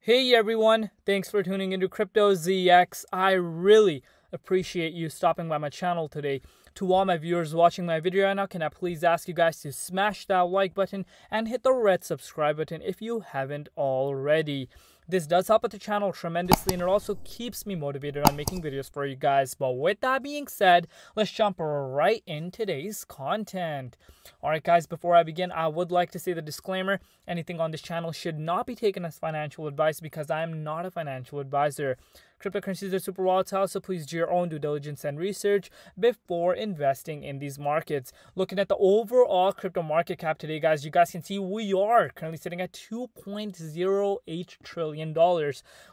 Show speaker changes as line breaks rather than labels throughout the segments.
Hey everyone, thanks for tuning into Crypto ZX. I really appreciate you stopping by my channel today. To all my viewers watching my video right now, can I please ask you guys to smash that like button and hit the red subscribe button if you haven't already. This does help out the channel tremendously and it also keeps me motivated on making videos for you guys. But with that being said, let's jump right in today's content. Alright guys, before I begin, I would like to say the disclaimer. Anything on this channel should not be taken as financial advice because I am not a financial advisor. Cryptocurrencies are super volatile, so please do your own due diligence and research before investing in these markets. Looking at the overall crypto market cap today, guys, you guys can see we are currently sitting at $2.08 trillion.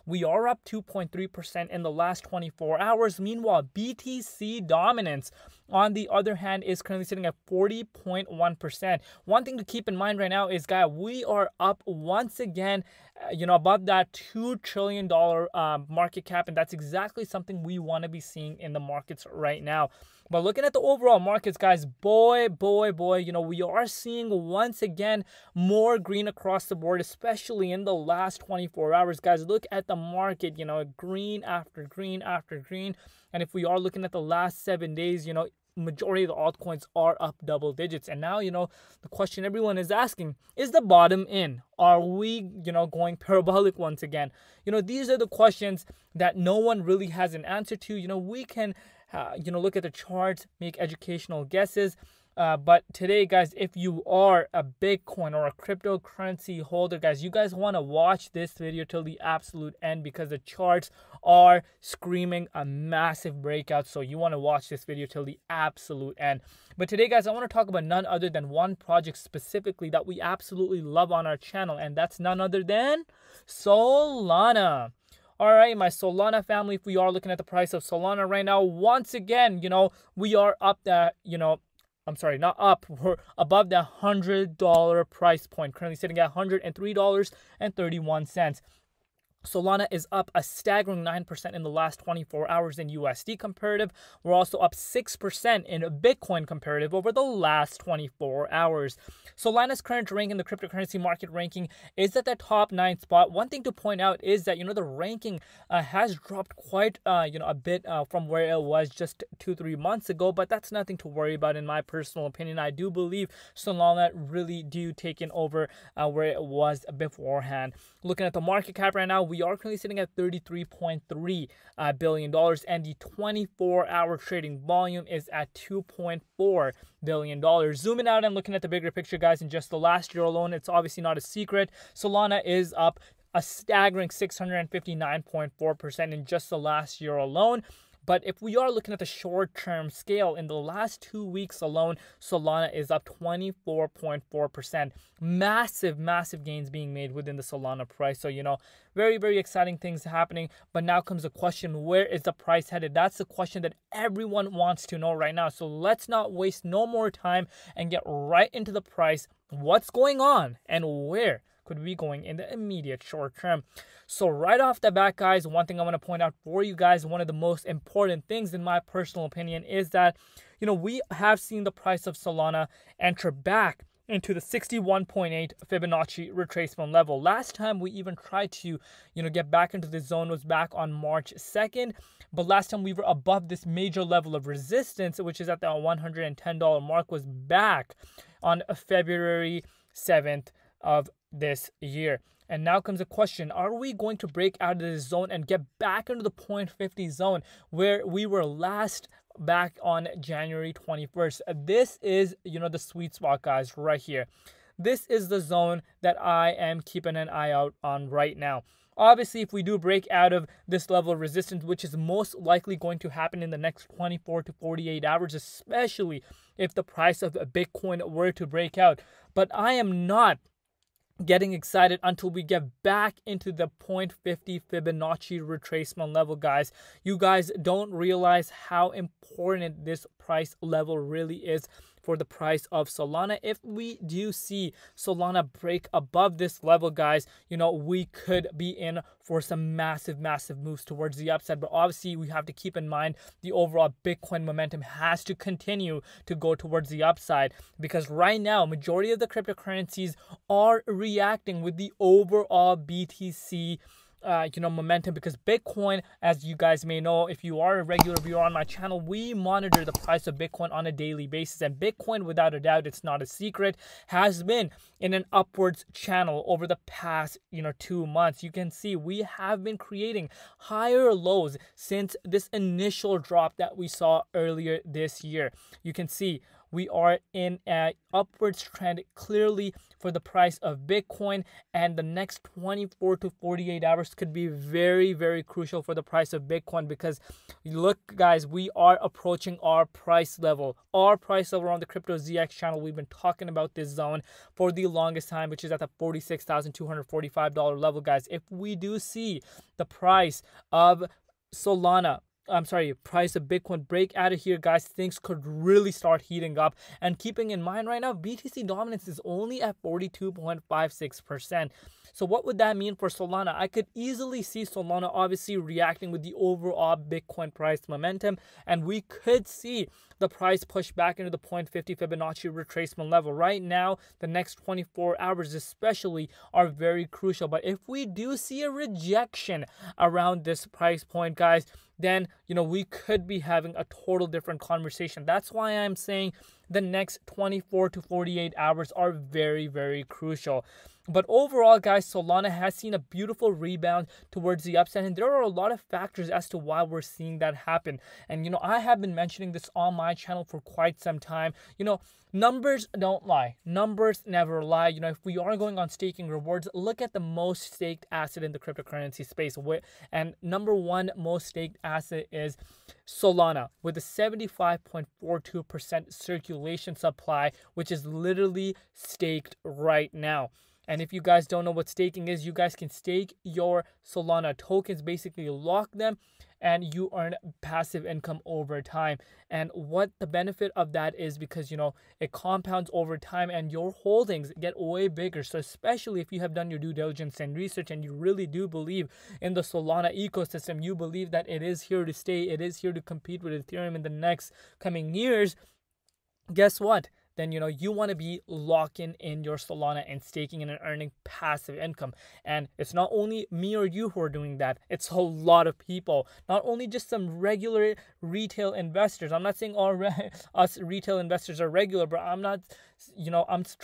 We are up 2.3% in the last 24 hours. Meanwhile, BTC dominance, on the other hand, is currently sitting at 40.1%. One thing to keep in mind right now is, guys, we are up once again, above that $2 trillion market cap, and that's exactly something we want to be seeing in the markets right now. But looking at the overall markets, guys, boy, we are seeing once again more green across the board, especially in the last 24 hours. Guys, look at the market, green after green after green. And if we are looking at the last 7 days, majority of the altcoins are up double digits. And now, the question everyone is asking, is the bottom in? Are we, going parabolic once again? These are the questions that no one really has an answer to. We can, look at the charts, make educational guesses. But today, guys, if you are a Bitcoin or a cryptocurrency holder, guys, you guys want to watch this video till the absolute end because the charts are screaming a massive breakout. So you want to watch this video till the absolute end. But today, guys, I want to talk about none other than one project specifically that we absolutely love on our channel, and that's none other than Solana. All right, my Solana family, if we are looking at the price of Solana right now, once again, we are up that, I'm sorry, not up. We're above the $100 price point, currently sitting at $103.31. Solana is up a staggering 9% in the last 24 hours in USD comparative. We're also up 6% in Bitcoin comparative over the last 24 hours. Solana's current rank in the cryptocurrency market ranking is at the top 9 spot. One thing to point out is that, the ranking has dropped quite, a bit from where it was just 2-3 months ago, but that's nothing to worry about in my personal opinion. I do believe Solana really taken over where it was beforehand. Looking at the market cap right now, we are currently sitting at $33.3 billion, and the 24-hour trading volume is at $2.4 billion. Zooming out and looking at the bigger picture, guys, in just the last year alone, it's obviously not a secret. Solana is up a staggering 659.4% in just the last year alone. But if we are looking at the short-term scale, in the last 2 weeks alone, Solana is up 24.4%. Massive gains being made within the Solana price. So, very exciting things happening. But now comes the question, where is the price headed? That's the question that everyone wants to know right now. So let's not waste no more time and get right into the price. What's going on and where could be going in the immediate short term? So right off the bat, guys, one thing I want to point out for you guys, one of the most important things in my personal opinion is that, we have seen the price of Solana enter back into the 61.8 Fibonacci retracement level. Last time we even tried to, get back into the zone was back on March 2nd. But last time we were above this major level of resistance, which is at the $110 mark, was back on February 7th of this year. And now comes the question, are we going to break out of this zone and get back into the 0.50 zone where we were last back on January 21st? This is, the sweet spot, guys, right here. This is the zone that I am keeping an eye out on right now. Obviously, if we do break out of this level of resistance, which is most likely going to happen in the next 24 to 48 hours, especially if the price of Bitcoin were to break out. But I am not getting excited until we get back into the 0.50 Fibonacci retracement level, guys. You guys don't realize how important this price level really is for the price of Solana. If we do see Solana break above this level, guys, we could be in for some massive moves towards the upside. But obviously we have to keep in mind the overall Bitcoin momentum has to continue to go towards the upside, because right now majority of the cryptocurrencies are reacting with the overall BTC momentum, because Bitcoin, as you guys may know, if you are a regular viewer on my channel, we monitor the price of Bitcoin on a daily basis, and Bitcoin, without a doubt, it's not a secret, has been in an upwards channel over the past 2 months. You can see we have been creating higher lows since this initial drop that we saw earlier this year. You can see we are in an upwards trend clearly for the price of Bitcoin, and the next 24 to 48 hours could be very crucial for the price of Bitcoin, because look, guys, we are approaching our price level on the Crypto ZX channel. We've been talking about this zone for the longest time, which is at the $46,245 level, guys. If we do see the price of price of Bitcoin break out of here, guys, things could really start heating up. And keeping in mind right now, BTC dominance is only at 42.56%. So what would that mean for Solana? I could easily see Solana obviously reacting with the overall Bitcoin price momentum, and we could see the price push back into the 0.50 Fibonacci retracement level. Right now, the next 24 hours especially are very crucial. But if we do see a rejection around this price point, guys, then we could be having a total different conversation. That's why I'm saying the next 24 to 48 hours are very crucial. But overall, guys, Solana has seen a beautiful rebound towards the upside, and there are a lot of factors as to why we're seeing that happen. And I have been mentioning this on my channel for quite some time. Numbers don't lie. Numbers never lie. If we are going on staking rewards, look at the most staked asset in the cryptocurrency space. And number one most staked asset is Solana, with a 75.42% circulation supply, which is literally staked right now. And if you guys don't know what staking is, you guys can stake your Solana tokens, basically lock them, and you earn passive income over time. And what the benefit of that is, because it compounds over time and your holdings get way bigger. So especially if you have done your due diligence and research and you really do believe in the Solana ecosystem, you believe that it is here to stay, it is here to compete with Ethereum in the next coming years, guess what? Then you want to be locking in your Solana and staking and earning passive income. And it's not only me or you who are doing that, it's a lot of people. Not only just some regular retail investors. I'm not saying all us retail investors are regular, but I'm not,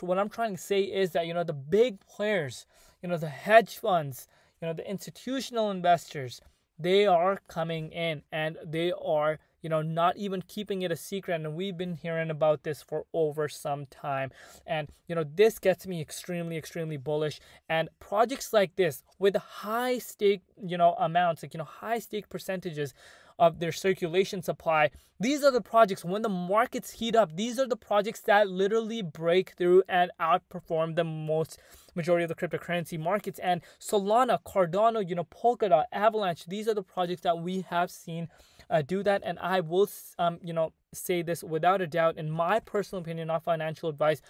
what I'm trying to say is that the big players, the hedge funds, the institutional investors, they are coming in, and they are not even keeping it a secret. And we've been hearing about this for over some time. And, this gets me extremely bullish. And projects like this with high stake, amounts, high stake percentages of their circulation supply, these are the projects, when the markets heat up, these are the projects that literally break through and outperform the majority of the cryptocurrency markets. And Solana, Cardano, Polkadot, Avalanche, these are the projects that we have seen do that. And I will say this without a doubt, in my personal opinion, not financial advice,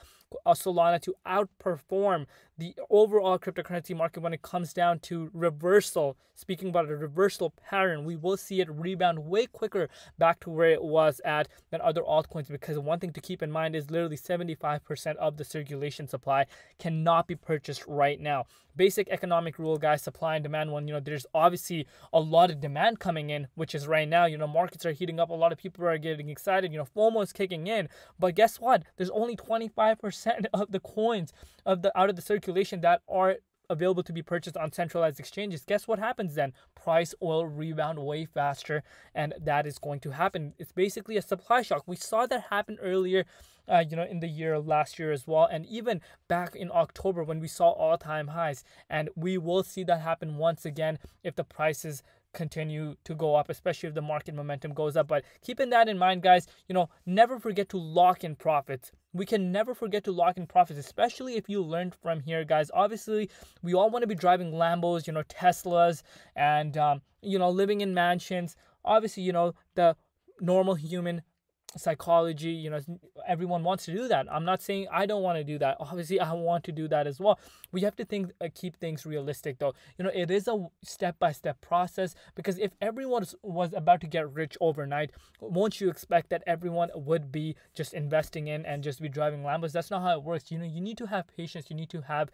Solana to outperform the overall cryptocurrency market when it comes down to reversal. Speaking about a reversal pattern, we will see it rebound way quicker back to where it was at than other altcoins, because one thing to keep in mind is literally 75% of the circulation supply cannot be purchased right now. Basic economic rule, guys, supply and demand. When there's obviously a lot of demand coming in, which is right now, markets are heating up, a lot of people are getting excited, FOMO is kicking in. But guess what? There's only 25% of the coins out of the circulation that are available to be purchased on centralized exchanges. Guess what happens then? Price will rebound way faster, and that is going to happen. It's basically a supply shock. We saw that happen earlier in the year last year as well, and even back in October when we saw all-time highs. And we will see that happen once again if the prices continue to go up, especially if the market momentum goes up. But keeping that in mind, guys, never forget to lock in profits. We can never forget to lock in profits, especially if you learned from here, guys. Obviously, we all want to be driving Lambos, Teslas, and living in mansions. Obviously, the normal human psychology, everyone wants to do that. I'm not saying I don't want to do that. Obviously, I want to do that as well. We have to keep things realistic though. It is a step-by-step process, because if everyone was about to get rich overnight, won't you expect that everyone would be just investing in and just be driving Lambos? That's not how it works. You need to have patience. You need to have,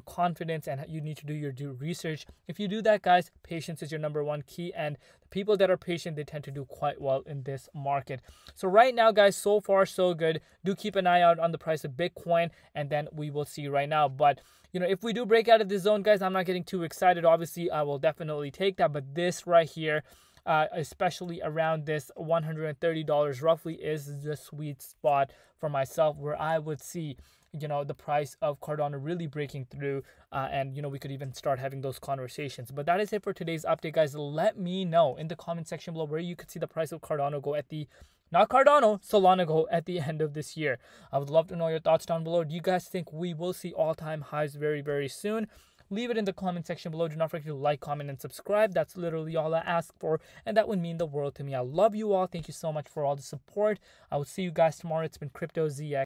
confidence, and you need to do your due research. If you do that, guys, patience is your number one key, and people that are patient, they tend to do quite well in this market. So right now, guys, so far so good. Do keep an eye out on the price of Bitcoin, and then we will see right now. But if we do break out of this zone, guys, I'm not getting too excited. Obviously, I will definitely take that, but this right here, especially around this $130 roughly, is the sweet spot for myself, where I would see the price of Cardano really breaking through, and we could even start having those conversations. But that is it for today's update, guys. Let me know in the comment section below where you could see the price of Cardano go Solana go at the end of this year. I would love to know your thoughts down below. Do you guys think we will see all-time highs very, very soon? Leave it in the comment section below. Do not forget to like, comment, and subscribe. That's literally all I ask for, and that would mean the world to me. I love you all. Thank you so much for all the support. I will see you guys tomorrow. It's been Crypto ZX.